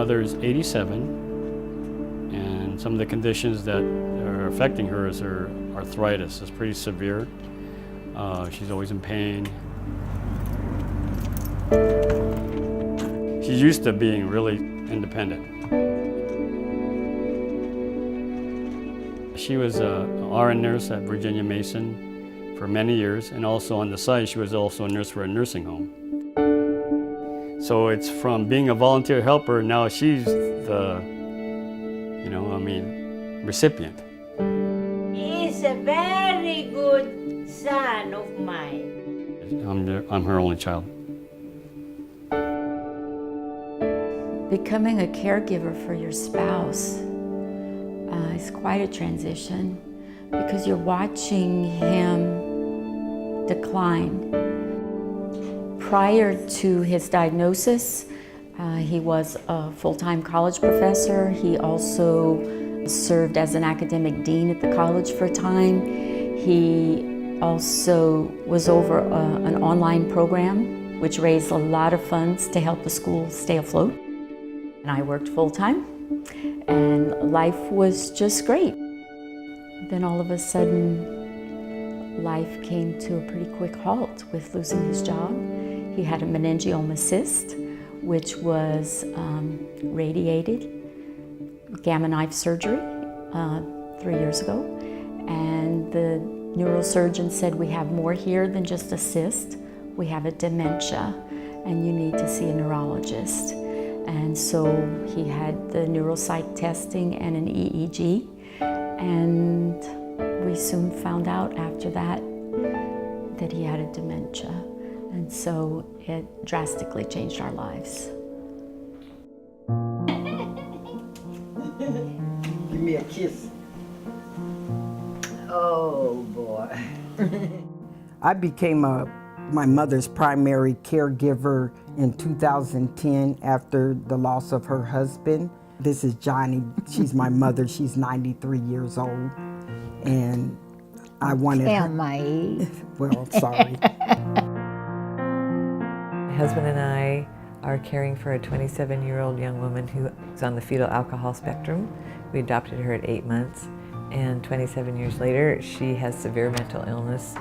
mother's 87, and some of the conditions that are affecting her is her arthritis. It's pretty severe. She's always in pain. She's used to being really independent. She was an RN nurse at Virginia Mason for many years, and also on the side she was also a nurse for a nursing home. So it's from being a volunteer helper, now she's the, recipient. He is a very good son of mine. I'm her only child. Becoming a caregiver for your spouse is quite a transition because you're watching him decline. Prior to his diagnosis, he was a full-time college professor. He also served as an academic dean at the college for a time. He also was over an online program which raised a lot of funds to help the school stay afloat. And I worked full-time, and life was just great. Then all of a sudden, life came to a pretty quick halt with losing his job. He had a meningioma cyst, which was radiated, gamma knife surgery 3 years ago. And the neurosurgeon said, we have more here than just a cyst. We have a dementia, and you need to see a neurologist. And so he had the neuropsych testing and an EEG, and we soon found out after that that he had a dementia. And so it drastically changed our lives. Give me a kiss. Oh boy. I became my mother's primary caregiver in 2010 after the loss of her husband. This is Johnny. She's my mother. She's 93 years old. And I wanted her... my age. Well, sorry. My husband and I are caring for a 27-year-old young woman who is on the fetal alcohol spectrum. We adopted her at 8 months, and 27 years later, she has severe mental illness,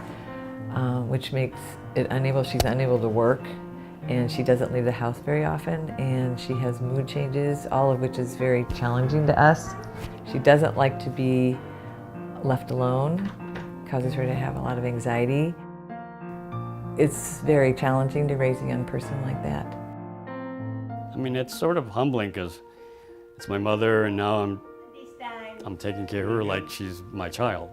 which makes it she's unable to work, and she doesn't leave the house very often, and she has mood changes, all of which is very challenging to us. She doesn't like to be left alone, causes her to have a lot of anxiety. It's very challenging to raise a young person like that. I mean, it's sort of humbling because it's my mother, and now I'm taking care of her like she's my child.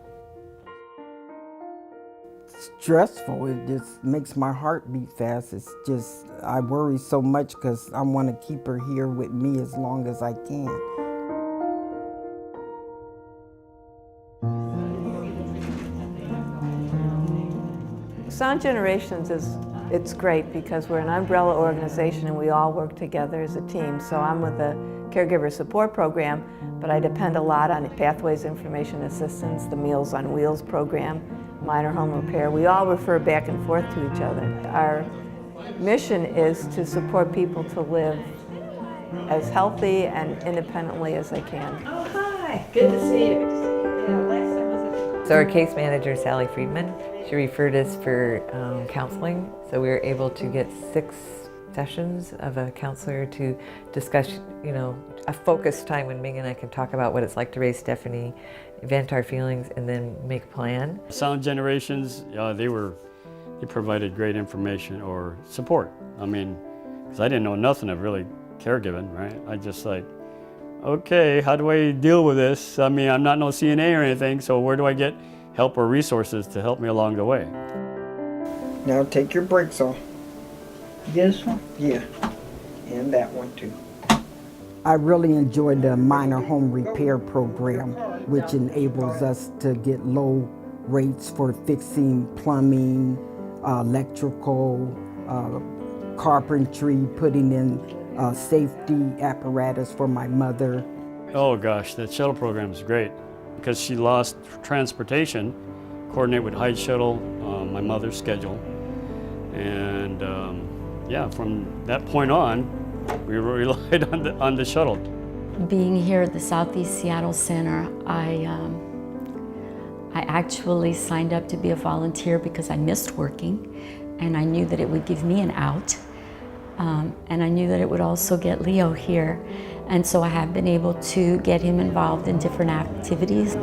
Stressful. It just makes my heart beat fast. It's just, I worry so much because I want to keep her here with me as long as I can. Sound Generations it's great because we're an umbrella organization and we all work together as a team. So I'm with the Caregiver Support Program, but I depend a lot on Pathways Information Assistance, the Meals on Wheels program, minor home repair. We all refer back and forth to each other. Our mission is to support people to live as healthy and independently as they can. Oh, hi. Good to see you. So our case manager, Sally Friedman, she referred us for counseling. So we were able to get 6 sessions of a counselor to discuss, a focused time when Ming and I can talk about what it's like to raise Stephanie, vent our feelings, and then make a plan. Sound Generations, they provided great information or support. I mean, because I didn't know nothing of really caregiving, right? I just okay, how do I deal with this? I mean, I'm not no CNA or anything, so where do I get help or resources to help me along the way? Now take your brakes off. This one? Yeah, and that one too. I really enjoyed the minor home repair program, which enables us to get low rates for fixing plumbing, electrical, carpentry, putting in safety apparatus for my mother. Oh gosh, that shuttle program is great because she lost transportation, coordinate with Hyde Shuttle, my mother's schedule. And yeah, from that point on, We relied on the shuttle. Being here at the Southeast Seattle Center, I actually signed up to be a volunteer because I missed working, and I knew that it would give me an out, and I knew that it would also get Leo here, and so I have been able to get him involved in different activities.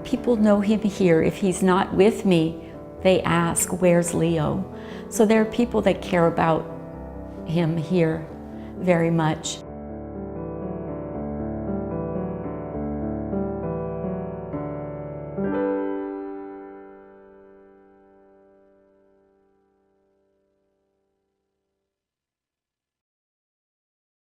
People know him here. If he's not with me, they ask, "Where's Leo?" So there are people that care about him here very much.